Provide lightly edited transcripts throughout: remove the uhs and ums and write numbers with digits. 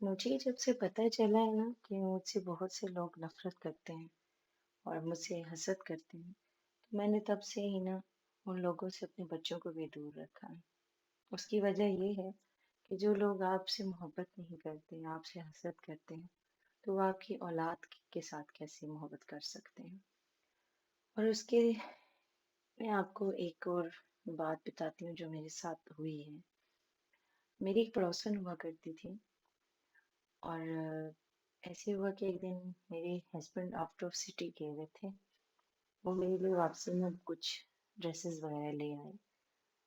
مجھے جب سے پتہ چلا ہے نا کہ مجھ سے بہت سے لوگ نفرت کرتے ہیں اور مجھ سے حسد کرتے ہیں، تو میں نے تب سے ہی نا ان لوگوں سے اپنے بچوں کو بھی دور رکھا ہے۔ اس کی وجہ یہ ہے کہ جو لوگ آپ سے محبت نہیں کرتے، آپ سے حسد کرتے ہیں، تو وہ آپ کی اولاد کے ساتھ کیسے محبت کر سکتے ہیں؟ اور اس کے میں آپ کو ایک اور بات بتاتی ہوں جو میرے ساتھ ہوئی ہے۔ میری ایک پڑوسن ہوا کرتی تھی اور ایسے ہوا کہ ایک دن میرے ہسبینڈ آؤٹ آف سٹی گئے ہوئے تھے، وہ میرے لیے واپسی میں کچھ ڈریسز وغیرہ لے آئے،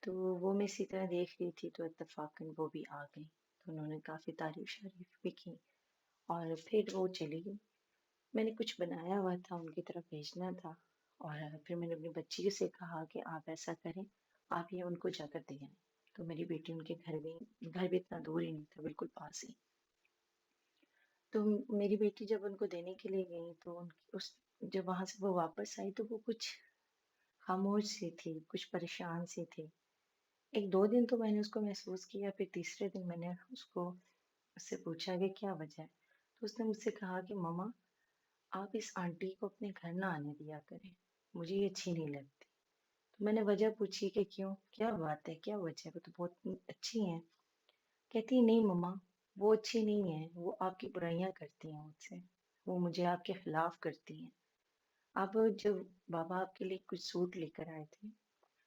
تو وہ میں اسی طرح دیکھ رہی تھی تو اتفاقاً وہ بھی آ گئی، تو انہوں نے کافی تعریف شریف بھی کی اور پھر وہ چلی گئی۔ میں نے کچھ بنایا ہوا تھا ان کی طرف بھیجنا تھا، اور پھر میں نے اپنی بچی سے کہا کہ آپ ایسا کریں، آپ یہ ان کو جا کر دے آئیں۔ تو میری بیٹی ان کے گھر بھی اتنا دور ہی نہیں تھا، بالکل پاس ہی۔ تو میری بیٹی جب ان کو دینے کے لیے گئی تو جب وہاں سے وہ واپس آئی تو وہ کچھ خاموش سی تھی، کچھ پریشان سی تھی۔ ایک دو دن تو میں نے اس کو محسوس کیا، پھر تیسرے دن میں نے اس سے پوچھا کہ کیا وجہ ہے، تو اس نے مجھ سے کہا کہ ماما، آپ اس آنٹی کو اپنے گھر نہ آنے دیا کریں، مجھے یہ اچھی نہیں لگتی۔ تو میں نے وجہ پوچھی کہ کیوں، کیا بات ہے، کیا وجہ ہے، وہ تو بہت اچھی ہیں۔ کہتی نہیں مما، وہ اچھی نہیں ہے، وہ آپ کی برائیاں کرتی ہیں مجھ سے، وہ مجھے آپ کے خلاف کرتی ہیں۔ اب جب بابا آپ کے لیے کچھ سوٹ لے کر آئے تھے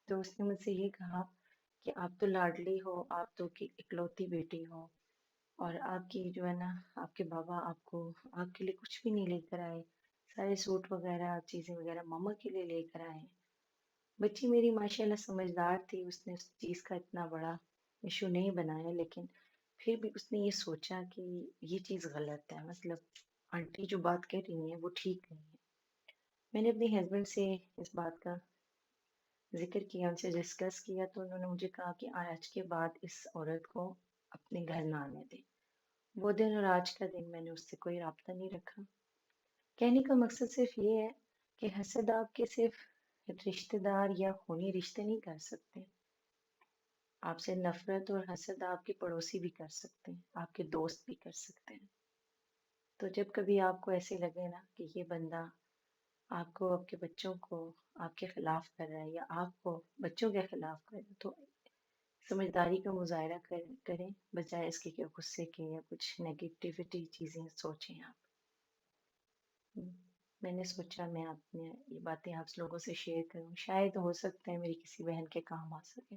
تو اس نے مجھ سے یہ کہا کہ آپ تو لاڈلی ہو، آپ تو کی اکلوتی بیٹی ہو، اور آپ کی جو ہے نا، آپ کے بابا آپ کے لیے کچھ بھی نہیں لے کر آئے، سارے سوٹ وغیرہ چیزیں وغیرہ ماما کے لیے لے کر آئے ہیں۔ بچی میری ماشاءاللہ سمجھدار تھی، اس نے اس چیز کا اتنا بڑا ایشو نہیں بنایا، لیکن پھر بھی اس نے یہ سوچا کہ یہ چیز غلط ہے، مطلب آنٹی جو بات کہہ رہی ہیں وہ ٹھیک نہیں ہے۔ میں نے اپنے ہسبینڈ سے اس بات کا ذکر کیا، ان سے ڈسکس کیا، تو انہوں نے مجھے کہا کہ آج کے بعد اس عورت کو اپنے گھر نہ آنے دیں۔ وہ دن اور آج کا دن میں نے اس سے کوئی رابطہ نہیں رکھا۔ کہنے کا مقصد صرف یہ ہے کہ حسد آپ کے صرف رشتہ دار یا خونی رشتے نہیں کر سکتے، آپ سے نفرت اور حسد آپ کے پڑوسی بھی کر سکتے ہیں، آپ کے دوست بھی کر سکتے ہیں۔ تو جب کبھی آپ کو ایسے لگے نا کہ یہ بندہ آپ کو، آپ کے بچوں کو آپ کے خلاف کر رہا ہے، یا آپ کو بچوں کے خلاف کر رہا ہے، تو سمجھداری کا مظاہرہ کریں، بجائے اس کے کہ غصے کے یا کچھ نیگیٹیوٹی چیزیں سوچیں آپ۔ میں نے سوچا میں اپنے یہ باتیں آپ لوگوں سے شیئر کروں، شاید ہو سکتا ہے میری کسی بہن کے کام آ سکے۔